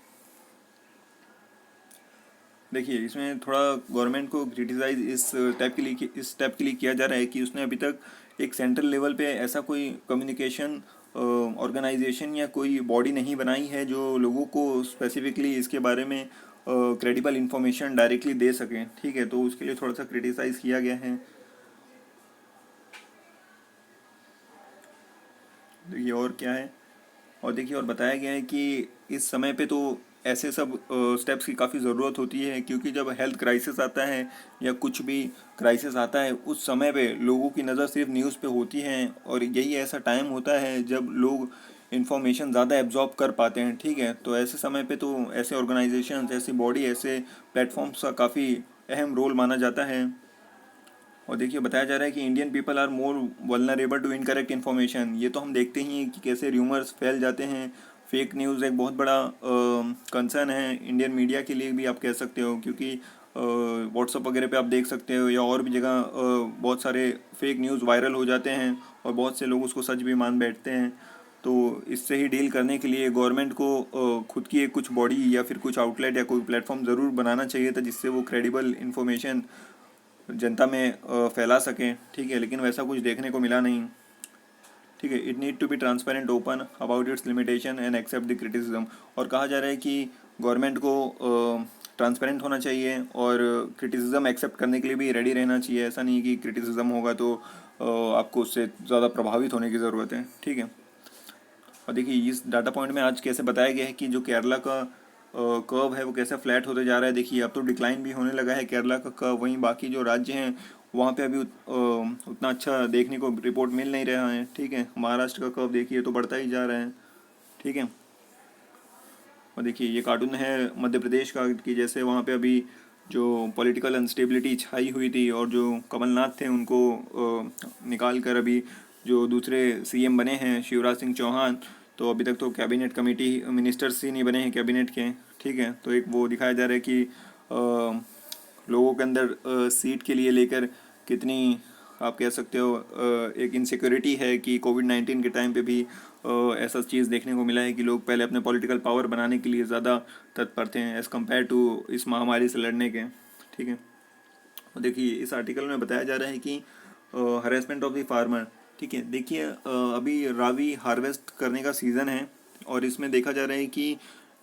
देखिए इसमें थोड़ा गवर्नमेंट को क्रिटिसाइज इस टाइप के लिए किया जा रहा है कि उसने अभी तक एक सेंट्रल लेवल पे ऐसा कोई कम्युनिकेशन ऑर्गेनाइजेशन या कोई बॉडी नहीं बनाई है जो लोगों को स्पेसिफिकली इसके बारे में क्रेडिबल इंफॉर्मेशन डायरेक्टली दे सकें। ठीक है, तो उसके लिए थोड़ा सा क्रिटिसाइज़ किया गया है। देखिए और क्या है, और देखिए और बताया गया है कि इस समय पे तो ऐसे सब स्टेप्स की काफ़ी ज़रूरत होती है, क्योंकि जब हेल्थ क्राइसिस आता है या कुछ भी क्राइसिस आता है उस समय पे लोगों की नज़र सिर्फ न्यूज़ पे होती है, और यही ऐसा टाइम होता है जब लोग इन्फॉर्मेशन ज़्यादा एब्जॉर्ब कर पाते हैं। ठीक है, तो ऐसे समय पे तो ऐसे ऑर्गेनाइजेशंस, ऐसी बॉडी, ऐसे प्लेटफॉर्म्स का काफ़ी अहम रोल माना जाता है। और देखिए बताया जा रहा है कि Indian people are more vulnerable to incorrect information. ये तो हम देखते ही हैं कि कैसे र्यूमर्स फैल जाते हैं। फेक न्यूज़ एक बहुत बड़ा कंसर्न है इंडियन मीडिया के लिए भी, आप कह सकते हो, क्योंकि व्हाट्सअप वगैरह पे आप देख सकते हो या और भी जगह बहुत सारे फेक न्यूज़ वायरल हो जाते हैं और बहुत से लोग उसको सच भी मान बैठते हैं। तो इससे ही डील करने के लिए गवर्नमेंट को खुद की एक कुछ बॉडी या फिर कुछ आउटलेट या कोई प्लेटफॉर्म ज़रूर बनाना चाहिए था, जिससे वो क्रेडिबल इन्फॉर्मेशन जनता में फैला सकें। ठीक है, लेकिन वैसा कुछ देखने को मिला नहीं। ठीक है, it need to be transparent, open about its limitation and accept the criticism. और कहा जा रहा है कि गवर्नमेंट को ट्रांसपेरेंट होना चाहिए और क्रिटिसिज्म एक्सेप्ट करने के लिए भी रेडी रहना चाहिए। ऐसा नहीं कि क्रिटिसिज्म होगा तो आपको उससे ज़्यादा प्रभावित होने की ज़रूरत है। ठीक है, और देखिए इस डाटा पॉइंट में आज कैसे बताया गया है कि जो केरला का कर्व है वो कैसे फ्लैट होते जा रहा है। देखिए अब तो डिक्लाइन भी होने लगा है केरला का कर्व, वहीं बाकी जो राज्य हैं वहाँ पे अभी उतना अच्छा देखने को रिपोर्ट मिल नहीं रहा है। ठीक है, महाराष्ट्र का कर्व देखिए तो बढ़ता ही जा रहा है। ठीक है, और देखिए ये कार्टून है मध्य प्रदेश का, कि जैसे वहाँ पे अभी जो पॉलिटिकल अनस्टेबिलिटी छाई हुई थी और जो कमलनाथ थे उनको निकाल कर अभी जो दूसरे सीएम बने हैं शिवराज सिंह चौहान, तो अभी तक तो कैबिनेट कमेटी मिनिस्टर्स ही नहीं बने हैं कैबिनेट के। ठीक है, तो एक वो दिखाया जा रहा है कि लोगों के अंदर सीट के लिए लेकर कितनी, आप कह सकते हो, एक इनसिक्योरिटी है कि कोविड-19 के टाइम पे भी ऐसा चीज़ देखने को मिला है कि लोग पहले अपने पॉलिटिकल पावर बनाने के लिए ज़्यादा तत्पर थे एज़ कम्पेयर टू इस महामारी से लड़ने के। ठीक है, और देखिए इस आर्टिकल में बताया जा रहा है कि हरेसमेंट ऑफ द फार्मर। ठीक है, देखिए अभी रावी हार्वेस्ट करने का सीज़न है और इसमें देखा जा रहा है कि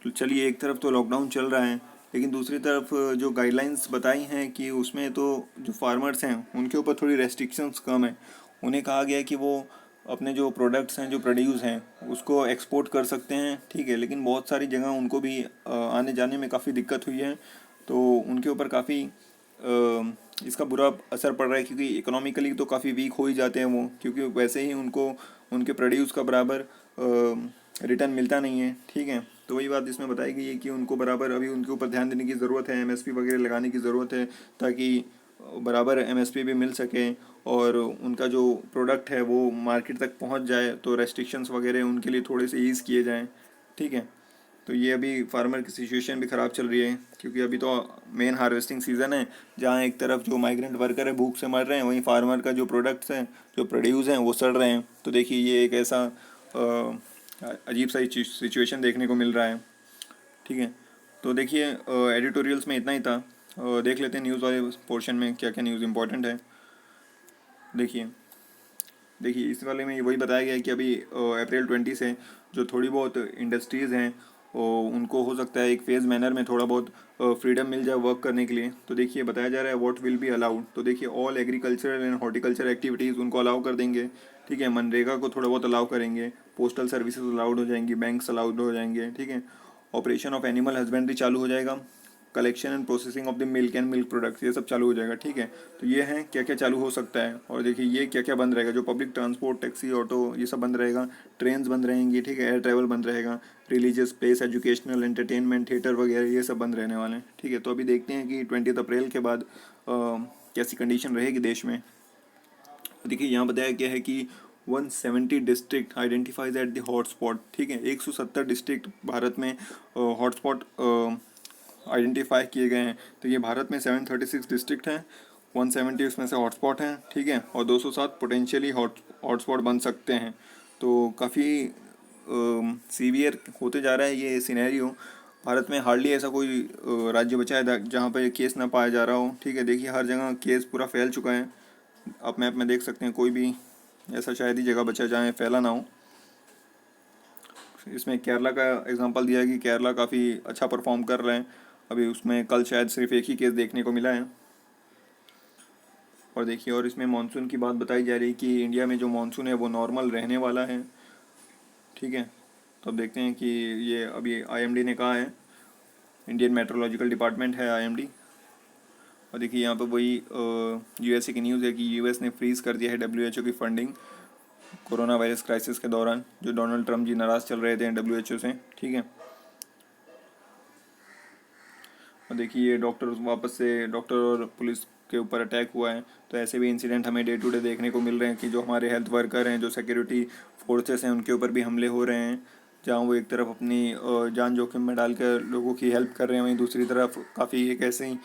चलिए एक तरफ तो लॉकडाउन चल रहा है, लेकिन दूसरी तरफ जो गाइडलाइंस बताई हैं कि उसमें तो जो फार्मर्स हैं उनके ऊपर थोड़ी रेस्ट्रिक्शंस कम है। उन्हें कहा गया है कि वो अपने जो प्रोडक्ट्स हैं जो प्रोड्यूस हैं उसको एक्सपोर्ट कर सकते हैं। ठीक है, लेकिन बहुत सारी जगह उनको भी आने जाने में काफ़ी दिक्कत हुई है, तो उनके ऊपर काफ़ी इसका बुरा असर पड़ रहा है, क्योंकि इकोनॉमिकली तो काफ़ी वीक हो ही जाते हैं वो, क्योंकि वैसे ही उनको उनके प्रोड्यूस का बराबर रिटर्न मिलता नहीं है। ठीक है, तो वही बात इसमें बताई गई है कि उनको बराबर अभी उनके ऊपर ध्यान देने की ज़रूरत है, एमएसपी वगैरह लगाने की ज़रूरत है, ताकि बराबर एमएसपी भी मिल सके और उनका जो प्रोडक्ट है वो मार्केट तक पहुंच जाए, तो रेस्ट्रिक्शंस वगैरह उनके लिए थोड़े से ईज़ किए जाएं। ठीक है, तो ये अभी फार्मर की सिचुएशन भी ख़राब चल रही है, क्योंकि अभी तो मेन हार्वेस्टिंग सीज़न है, जहाँ एक तरफ जो माइग्रेंट वर्कर है भूख से मर रहे हैं, वहीं फार्मर का जो प्रोडक्ट्स हैं जो प्रोड्यूस हैं वो सड़ रहे हैं। तो देखिए ये एक ऐसा अजीब सा सिचुएशन देखने को मिल रहा है। ठीक है, तो देखिए एडिटोरियल्स में इतना ही था। देख लेते हैं न्यूज़ वाले पोर्शन में क्या क्या न्यूज़ इंपॉर्टेंट है। देखिए देखिए इस वाले में वही बताया गया है कि अभी अप्रैल 20 से जो थोड़ी बहुत इंडस्ट्रीज़ हैं उनको हो सकता है एक फेज़ मैनर में थोड़ा बहुत फ्रीडम मिल जाए वर्क करने के लिए। तो देखिए बताया जा रहा है व्हाट विल बी अलाउड। तो देखिए all agricultural and horticulture activities उनको अलाउ कर देंगे। ठीक है, मनरेगा को थोड़ा बहुत अलाउ करेंगे, पोस्टल सर्विसेज अलाउड हो जाएंगी, बैंक्स अलाउड हो जाएंगे। ठीक है, ऑपरेशन ऑफ एनिमल हस्बेंड्री चालू हो जाएगा, collection and processing of the milk and milk products ये सब चालू हो जाएगा। ठीक है, तो ये है क्या क्या चालू हो सकता है। और देखिए ये क्या क्या बंद रहेगा, जो पब्लिक ट्रांसपोर्ट, टैक्सी, ऑटो, ये सब बंद रहेगा, ट्रेन्स बंद रहेंगी। ठीक है, एयर ट्रैवल बंद रहेगा, religious place, educational, entertainment, theatre वगैरह ये सब बंद रहने वाले हैं। ठीक है, तो अभी देखते हैं कि 20 अप्रैल के बाद कैसी कंडीशन रहेगी देश में। देखिए यहाँ बताया गया है कि 170 district identifies at the hotspot. ठीक है, 170 डिस्ट्रिक्ट भारत में हॉटस्पॉट आइडेंटिफाई किए गए हैं। तो ये भारत में 736 डिस्ट्रिक्ट हैं, 170 उसमें से हॉटस्पॉट हैं। ठीक है, और 207 पोटेंशियली हॉटस्पॉट बन सकते हैं। तो काफ़ी सीवियर होते जा रहा है ये सिनेरियो। भारत में हार्डली ऐसा कोई राज्य बचा है जहाँ पर केस ना पाया जा रहा हो। ठीक है, देखिए हर जगह केस पूरा फैल चुका है। आप मैप में देख सकते हैं, कोई भी ऐसा शायद ही जगह बचा जहाँ फैला ना हो। इसमें केरला का एग्जांपल दिया है कि केरला काफ़ी अच्छा परफॉर्म कर रहे हैं। अभी उसमें कल शायद सिर्फ एक ही केस देखने को मिला है। और देखिए, और इसमें मानसून की बात बताई जा रही है कि इंडिया में जो मानसून है वो नॉर्मल रहने वाला है। ठीक है, तो अब देखते हैं कि ये अभी आईएमडी ने कहा है, इंडियन मेट्रोलॉजिकल डिपार्टमेंट है आईएमडी। और देखिए यहाँ पे वही यूएसए की न्यूज़ है कि यूएस ने फ्रीज कर दिया है डब्ल्यूएचओ की फंडिंग कोरोना वायरस क्राइसिस के दौरान, जो डोनाल्ड ट्रंप जी नाराज़ चल रहे थे डब्ल्यूएचओ से। ठीक है, और देखिए ये डॉक्टर वापस से डॉक्टर और पुलिस के ऊपर अटैक हुआ है। तो ऐसे भी इंसिडेंट हमें डे टू डे देखने को मिल रहे हैं कि जो हमारे हेल्थ वर्कर हैं, जो सिक्योरिटी फोर्सेस हैं, उनके ऊपर भी हमले हो रहे हैं। जहाँ वो एक तरफ अपनी जान जोखिम में डालकर लोगों की हेल्प कर रहे हैं, वहीं दूसरी तरफ काफ़ी एक ऐसे ही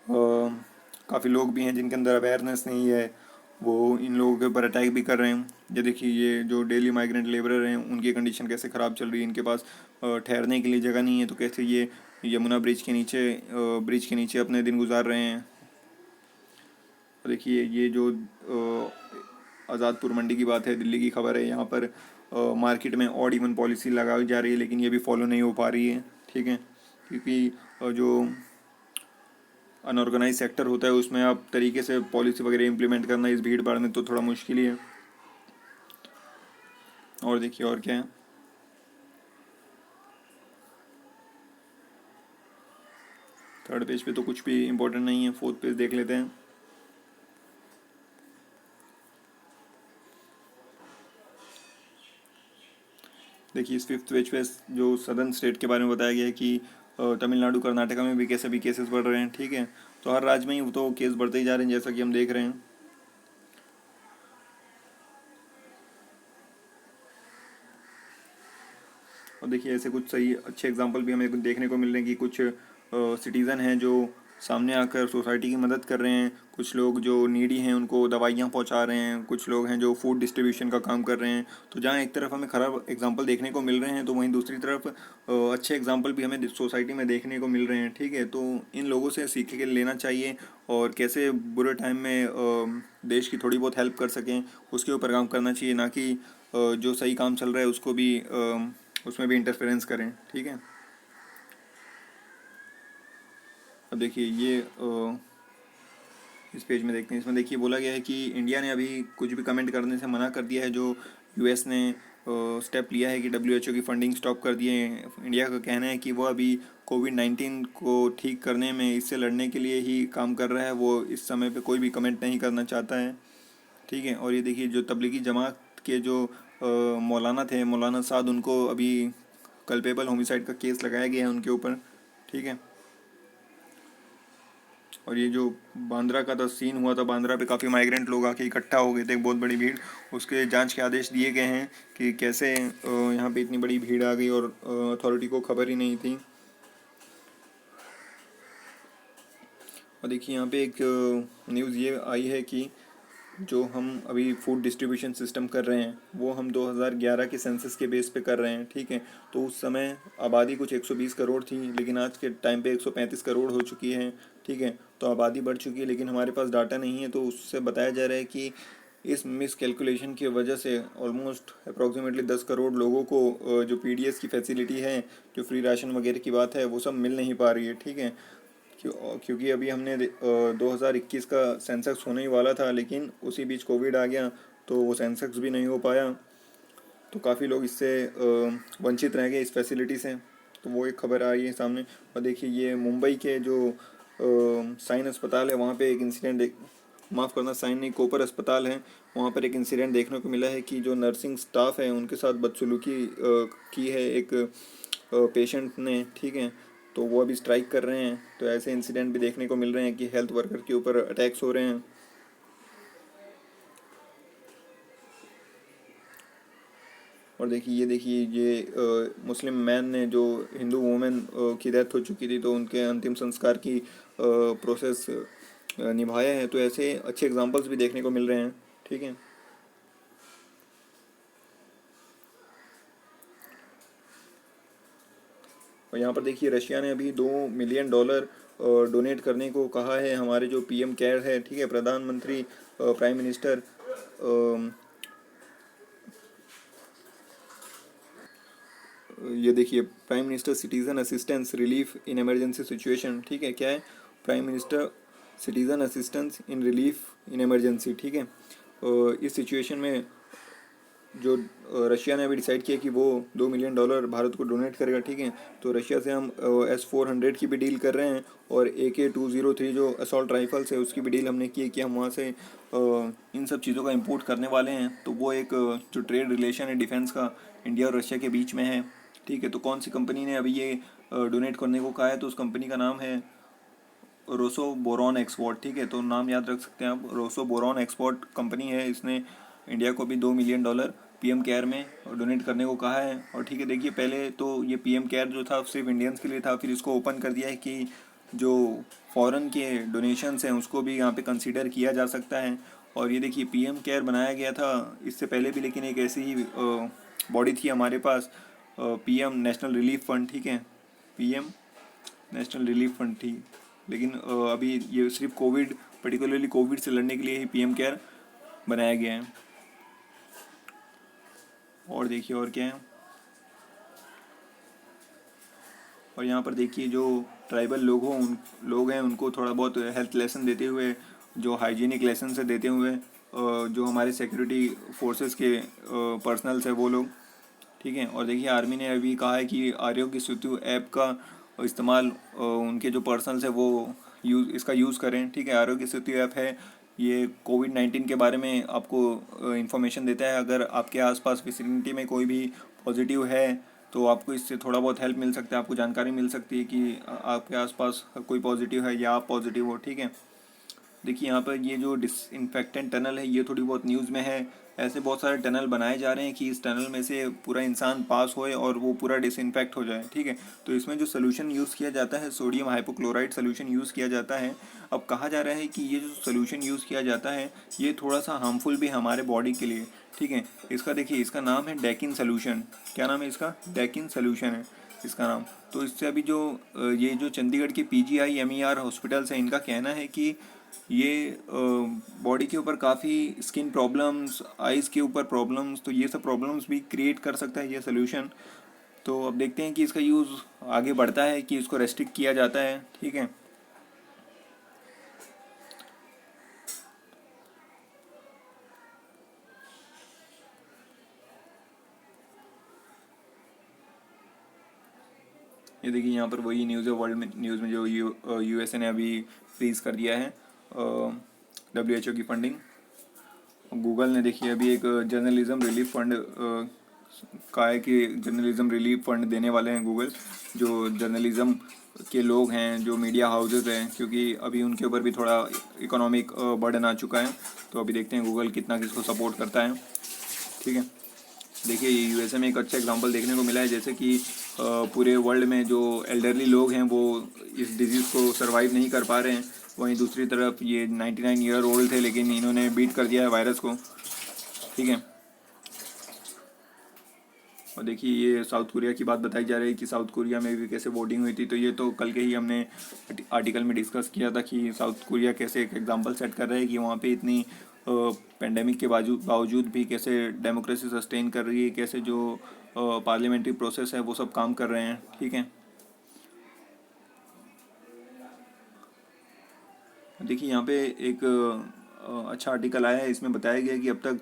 काफ़ी लोग भी हैं जिनके अंदर अवेयरनेस नहीं है, वो इन लोगों के ऊपर अटैक भी कर रहे हैं। ये देखिए, ये जो डेली माइग्रेंट लेबरर हैं उनकी कंडीशन कैसे ख़राब चल रही है। इनके पास ठहरने के लिए जगह नहीं है, तो कैसे ये यमुना ब्रिज के नीचे अपने दिन गुजार रहे हैं। और देखिए ये जो आज़ादपुर मंडी की बात है, दिल्ली की खबर है, यहाँ पर मार्केट में ऑड इवन पॉलिसी लगाई जा रही है, लेकिन ये भी फॉलो नहीं हो पा रही है। ठीक है, क्योंकि जो अनऑर्गेनाइज सेक्टर होता है उसमें आप तरीके से पॉलिसी वगैरह इम्प्लीमेंट करना इस भीड़ भाड़ में तो थोड़ा मुश्किल ही है। और देखिए और क्या है, थर्ड पेज पे तो कुछ भी इम्पोर्टेंट नहीं है, फोर्थ पेज देख लेते हैं। देखिए इस फिफ्थ पेज पे जो सदर्न स्टेट के बारे में बताया गया है कि तमिलनाडु कर्नाटका में भी कैसे भी केसेस बढ़ रहे हैं। ठीक है, तो हर राज्य में ही तो केस बढ़ते ही जा रहे हैं, जैसा कि हम देख रहे हैं। और देखिए ऐसे कुछ सही अच्छे एग्जांपल भी हमें देखने को मिल रहे हैं कि कुछ सिटीज़न हैं जो सामने आकर सोसाइटी की मदद कर रहे हैं, कुछ लोग जो नीडी हैं उनको दवाइयाँ पहुंचा रहे हैं, कुछ लोग हैं जो फूड डिस्ट्रीब्यूशन का काम कर रहे हैं। तो जहाँ एक तरफ हमें ख़राब एग्जांपल देखने को मिल रहे हैं, तो वहीं दूसरी तरफ अच्छे एग्जांपल भी हमें सोसाइटी में देखने को मिल रहे हैं। ठीक है, तो इन लोगों से सीख के लेना चाहिए और कैसे बुरे टाइम में देश की थोड़ी बहुत हेल्प कर सकें उसके ऊपर काम करना चाहिए, ना कि जो सही काम चल रहा है उसको भी उसमें भी इंटरफेरेंस करें। ठीक है, अब देखिए ये इस पेज में देखते हैं, इसमें देखिए बोला गया है कि इंडिया ने अभी कुछ भी कमेंट करने से मना कर दिया है। जो यूएस ने स्टेप लिया है कि डब्ल्यूएचओ की फंडिंग स्टॉप कर दिए हैं, इंडिया का कहना है कि वो अभी कोविड-19 को ठीक करने में, इससे लड़ने के लिए ही काम कर रहा है, वो इस समय पे कोई भी कमेंट नहीं करना चाहता है। ठीक है, और ये देखिए जो तबलीगी जमात के जो मौलाना थे, मौलाना साद, उनको अभी कल्पेबल होमिसाइड का केस लगाया गया है उनके ऊपर। ठीक है, और ये जो बांद्रा का तो सीन हुआ था, बांद्रा पे काफ़ी माइग्रेंट लोग आके इकट्ठा हो गए थे, एक बहुत बड़ी भीड़, उसके जांच के आदेश दिए गए हैं कि कैसे यहाँ पे इतनी बड़ी भीड़ आ गई और अथॉरिटी को खबर ही नहीं थी। और देखिए यहाँ पे एक न्यूज़ ये आई है कि जो हम अभी फूड डिस्ट्रीब्यूशन सिस्टम कर रहे हैं वो हम 2011 के सेंसस के बेस पे कर रहे हैं। ठीक है, तो उस समय आबादी कुछ 120 करोड़ थी, लेकिन आज के टाइम पे 135 करोड़ हो चुकी है। ठीक है, तो आबादी बढ़ चुकी है, लेकिन हमारे पास डाटा नहीं है। तो उससे बताया जा रहा है कि इस मिस कैलकुलेशन की वजह से ऑलमोस्ट अप्रॉक्सीमेटली 10 करोड़ लोगों को जो पीडीएस की फैसिलिटी है, जो फ्री राशन वगैरह की बात है, वो सब मिल नहीं पा रही है। ठीक है, क्योंकि अभी हमने 2021 का सेंसेक्स होने ही वाला था, लेकिन उसी बीच कोविड आ गया, तो वो सेंसेक्स भी नहीं हो पाया। तो काफ़ी लोग इससे वंचित रह गए इस फैसिलिटी से। तो वो एक खबर आ रही है सामने। और देखिए ये मुंबई के जो साइन अस्पताल है, वहाँ पे एक इंसिडेंट माफ़ करना, साइन नहीं, कोपर अस्पताल है, वहाँ पर एक इंसिडेंट देखने को मिला है कि जो नर्सिंग स्टाफ है उनके साथ बदसलूकी की है एक पेशेंट ने। ठीक है, तो वो अभी स्ट्राइक कर रहे हैं। तो ऐसे इंसिडेंट भी देखने को मिल रहे हैं कि हेल्थ वर्कर के ऊपर अटैक्स हो रहे हैं। और देखिए ये मुस्लिम मैन ने, जो हिंदू वुमेन की डेथ हो चुकी थी, तो उनके अंतिम संस्कार की प्रोसेस निभाया है। तो ऐसे अच्छे एग्जांपल्स भी देखने को मिल रहे हैं। ठीक है, और यहाँ पर देखिए रशिया ने अभी $2 मिलियन डोनेट करने को कहा है। हमारे जो पीएम केयर है, ठीक है, प्रधानमंत्री प्राइम मिनिस्टर ये देखिए prime minister citizen assistance relief in emergency situation, ठीक है, क्या है, prime minister citizen assistance in relief in emergency, ठीक है। इस सिचुएशन में जो रशिया ने अभी डिसाइड किया कि वो $2 मिलियन भारत को डोनेट करेगा, ठीक है। तो रशिया से हम S-400 की भी डील कर रहे हैं और AK-203 जो असॉल्ट राइफल्स है उसकी भी डील हमने की है कि हम वहाँ से इन सब चीज़ों का इंपोर्ट करने वाले हैं। तो वो एक जो ट्रेड रिलेशन है डिफेंस का इंडिया और रशिया के बीच में है, ठीक है। तो कौन सी कंपनी ने अभी ये डोनेट करने को कहा है, तो उस कंपनी का नाम है रोसो बोरॉन एक्सपोर्ट, ठीक है। तो नाम याद रख सकते हैं आप, रोसो बोरॉन एक्सपोर्ट कंपनी है। इसने इंडिया को भी $2 मिलियन पीएम केयर में डोनेट करने को कहा है। और ठीक है, देखिए पहले तो ये पीएम केयर जो था सिर्फ इंडियंस के लिए था, फिर इसको ओपन कर दिया है कि जो फॉरेन के डोनेशंस हैं उसको भी यहाँ पे कंसीडर किया जा सकता है। और ये देखिए पीएम केयर बनाया गया था इससे पहले भी, लेकिन एक ऐसी ही बॉडी थी हमारे पास, पीएम नेशनल रिलीफ फंड, ठीक है, पीएम नेशनल रिलीफ फंड थी। लेकिन अभी ये सिर्फ कोविड, पर्टिकुलरली कोविड से लड़ने के लिए ही पीएम केयर बनाया गया है। और देखिए और क्या है, और यहाँ पर देखिए जो ट्राइबल लोग हैं उनको थोड़ा बहुत हेल्थ लेसन देते हुए, जो हाइजीनिक लेसन से देते हुए जो हमारे सिक्योरिटी फोर्सेस के पर्सनल्स है वो लोग, ठीक है। और देखिए आर्मी ने अभी कहा है कि आरोग्य सेतु ऐप का इस्तेमाल उनके जो पर्सनल्स है वो इसका यूज़ करें, ठीक है। आरोग्य सेतु ऐप है, ये कोविड-19 के बारे में आपको इन्फॉर्मेशन देता है। अगर आपके आसपास विसिनिटी में कोई भी पॉजिटिव है तो आपको इससे थोड़ा बहुत हेल्प मिल सकता है, आपको जानकारी मिल सकती है कि आपके आसपास कोई पॉजिटिव है या आप पॉजिटिव हो, ठीक है। देखिए यहाँ पर ये जो डिसइंफेक्टेंट टनल है ये थोड़ी बहुत न्यूज़ में है। ऐसे बहुत सारे टनल बनाए जा रहे हैं कि इस टनल में से पूरा इंसान पास होए और वो पूरा डिसइंफेक्ट हो जाए, ठीक है। तो इसमें जो सोल्यूशन यूज़ किया जाता है सोडियम हाइपोक्लोराइड सोल्यूशन यूज़ किया जाता है। अब कहा जा रहा है कि ये जो सोल्यूशन यूज़ किया जाता है ये थोड़ा सा हार्मफुल भी है हमारे बॉडी के लिए, ठीक है। इसका देखिए इसका नाम है डेकिन सोल्यूशन। क्या नाम है इसका? डेकिन सोल्यूशन है इसका नाम। तो इससे अभी जो ये जो चंडीगढ़ के PGI MER हॉस्पिटल्स हैं इनका कहना है कि ये बॉडी के ऊपर काफ़ी स्किन प्रॉब्लम्स, आइज़ के ऊपर प्रॉब्लम्स, तो ये सब प्रॉब्लम्स भी क्रिएट कर सकता है ये सोल्यूशन। तो अब देखते हैं कि इसका यूज़ आगे बढ़ता है कि इसको रेस्ट्रिक्ट किया जाता है, ठीक है। ये देखिए यहाँ पर वही न्यूज़ है, वर्ल्ड में न्यूज़ में जो USA ने अभी फ्रीज़ कर दिया है WHO की फंडिंग। गूगल ने देखिए अभी एक जर्नलिज्म रिलीफ फंड कहा है कि जर्नलिज्म रिलीफ फंड देने वाले हैं गूगल, जो जर्नलिज्म के लोग हैं, जो मीडिया हाउसेस हैं, क्योंकि अभी उनके ऊपर भी थोड़ा इकोनॉमिक बर्डन आ चुका है। तो अभी देखते हैं गूगल कितना किसको सपोर्ट करता है, ठीक है। देखिए USA में एक अच्छा एग्जांपल देखने को मिला है, जैसे कि पूरे वर्ल्ड में जो एल्डरली लोग हैं वो इस डिजीज़ को सरवाइव नहीं कर पा रहे हैं। वहीं दूसरी तरफ ये 99 ईयर ओल्ड थे लेकिन इन्होंने बीट कर दिया है वायरस को, ठीक है। और देखिए ये साउथ कोरिया की बात बताई जा रही है कि साउथ कोरिया में भी कैसे वोटिंग हुई थी। तो ये तो कल के ही हमने आर्टिकल में डिस्कस किया था कि साउथ कोरिया कैसे एक एग्जांपल सेट कर रहा है कि वहाँ पे इतनी पेंडेमिक के बावजूद भी कैसे डेमोक्रेसी सस्टेन कर रही है, कैसे जो पार्लियामेंट्री प्रोसेस है वो सब काम कर रहे हैं, ठीक है। देखिए यहाँ पे एक अच्छा आर्टिकल आया है, इसमें बताया गया है कि अब तक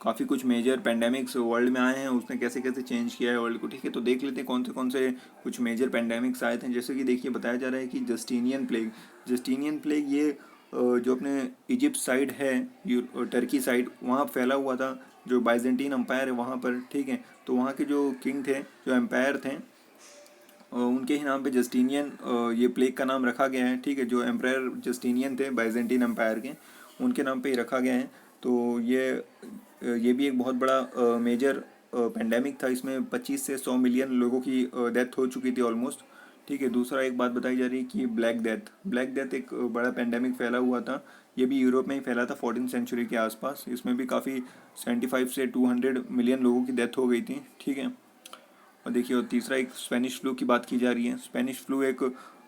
काफ़ी कुछ मेजर पेंडेमिक्स वर्ल्ड में आए हैं, उसने कैसे कैसे चेंज किया है वर्ल्ड को, ठीक है। तो देख लेते हैं कौन से कुछ मेजर पेंडेमिक्स आए थे। जैसे कि देखिए बताया जा रहा है कि जस्टीनियन प्लेग ये जो अपने इजिप्ट साइड है, टर्की साइड, वहाँ फैला हुआ था। जो बाइजेंटीन अम्पायर है वहाँ पर, ठीक है। तो वहाँ के जो किंग थे, जो एम्पायर थे, उनके ही नाम पे जस्टिनियन ये प्लेग का नाम रखा गया है, ठीक है। जो एम्पायर जस्टिनियन थे बाइजेंटीन एम्पायर के, उनके नाम पे ही रखा गया है। तो ये भी एक बहुत बड़ा मेजर पेंडेमिक था। इसमें 25 से 100 मिलियन लोगों की डेथ हो चुकी थी ऑलमोस्ट, ठीक है। दूसरा एक बात बताई जा रही है कि ब्लैक डेथ एक बड़ा पेंडेमिक फैला हुआ था। ये भी यूरोप में ही फैला था 14th सेंचुरी के आसपास। इसमें भी काफ़ी 75 से 200 मिलियन लोगों की डेथ हो गई थी, ठीक है। और देखिए, और तीसरा एक स्पेनिश फ्लू की बात की जा रही है। स्पेनिश फ्लू एक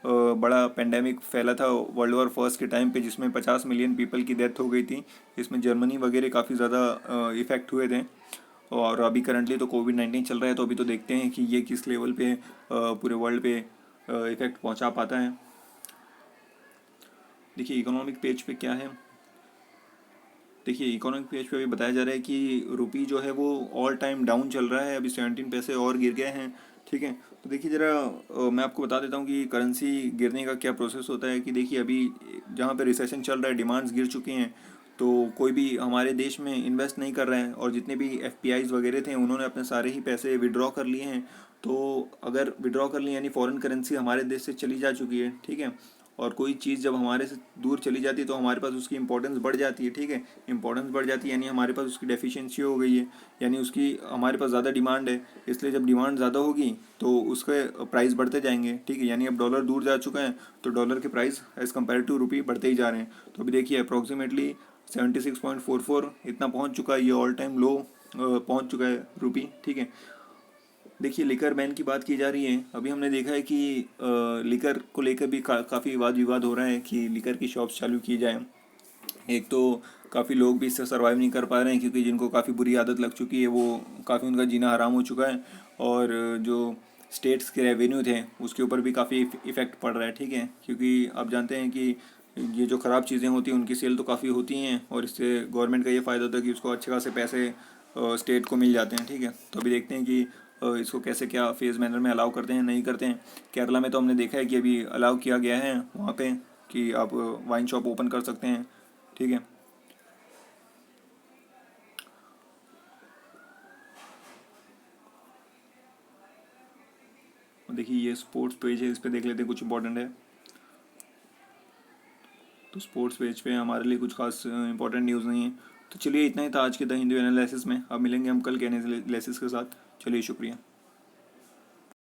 बड़ा पेंडेमिक फैला था वर्ल्ड वॉर फर्स्ट के टाइम पे, जिसमें 50 मिलियन पीपल की डेथ हो गई थी। इसमें जर्मनी वगैरह काफ़ी ज़्यादा इफ़ेक्ट हुए थे। और अभी करंटली तो कोविड-19 चल रहा है, तो अभी तो देखते हैं कि ये किस लेवल पे पूरे वर्ल्ड पे इफ़ेक्ट पहुंचा पाता है। देखिए इकोनॉमिक पेज पे क्या है। देखिए इकोनॉमिक पेज पे अभी बताया जा रहा है कि रुपी जो है वो ऑल टाइम डाउन चल रहा है, अभी 17 पैसे और गिर गए हैं। ठीक है, तो देखिए ज़रा मैं आपको बता देता हूँ कि करेंसी गिरने का क्या प्रोसेस होता है। कि देखिए अभी जहाँ पे रिसेशन चल रहा है, डिमांड्स गिर चुकी हैं, तो कोई भी हमारे देश में इन्वेस्ट नहीं कर रहा है, और जितने भी एफपीआईज वगैरह थे उन्होंने अपने सारे ही पैसे विड्रॉ कर लिए हैं। तो अगर विड्रॉ कर लिए यानी फॉरेन करेंसी हमारे देश से चली जा चुकी है। ठीक है, और कोई चीज़ जब हमारे से दूर चली जाती है तो हमारे पास उसकी इंपॉर्टेंस बढ़ जाती है। ठीक है, इंपॉर्टेंस बढ़ जाती है यानी हमारे पास उसकी डेफिशिएंसी हो गई है, यानी उसकी हमारे पास ज़्यादा डिमांड है। इसलिए जब डिमांड ज़्यादा होगी तो उसके प्राइस बढ़ते जाएंगे। ठीक है, यानी अब डॉलर दूर जा चुका है तो डॉलर के price as compare two rupee बढ़ते ही जा रहे हैं। तो अभी देखिए अप्रॉक्सीमेटली 76.44 इतना पहुंच चुका है, ये ऑल टाइम लो पहुंच चुका है रुपी। ठीक है, देखिए लिकर बैन की बात की जा रही है। अभी हमने देखा है कि लिकर को लेकर भी काफ़ी वाद विवाद हो रहा है कि लिकर की शॉप्स चालू की जाए। एक तो काफ़ी लोग भी इससे सर्वाइव नहीं कर पा रहे हैं, क्योंकि जिनको काफ़ी बुरी आदत लग चुकी है वो काफ़ी उनका जीना हराम हो चुका है। और जो स्टेट्स के रेवेन्यू थे उसके ऊपर भी काफ़ी इफ़ेक्ट पड़ रहा है। ठीक है, क्योंकि आप जानते हैं कि ये जो ख़राब चीज़ें होती हैं उनकी सेल तो काफ़ी होती हैं, और इससे गवर्नमेंट का ये फ़ायदा होता है कि उसको अच्छे खासे पैसे स्टेट को मिल जाते हैं। ठीक है, तो अभी देखते हैं कि इसको कैसे क्या फेज़ मैनर में अलाउ करते हैं नहीं करते हैं। केरला में तो हमने देखा है कि अभी अलाउ किया गया है वहाँ पे कि आप वाइन शॉप ओपन कर सकते हैं। ठीक है, देखिए ये स्पोर्ट्स पेज है, इस पर देख लेते हैं कुछ इंपॉर्टेंट है। तो स्पोर्ट्स पेज पे हमारे लिए कुछ खास इंपॉर्टेंट न्यूज़ नहीं है। तो चलिए इतना ही था आज के द हिंदू एनालिसिस में। अब मिलेंगे हम कल के एनालिसिस के साथ। चलिए शुक्रिया।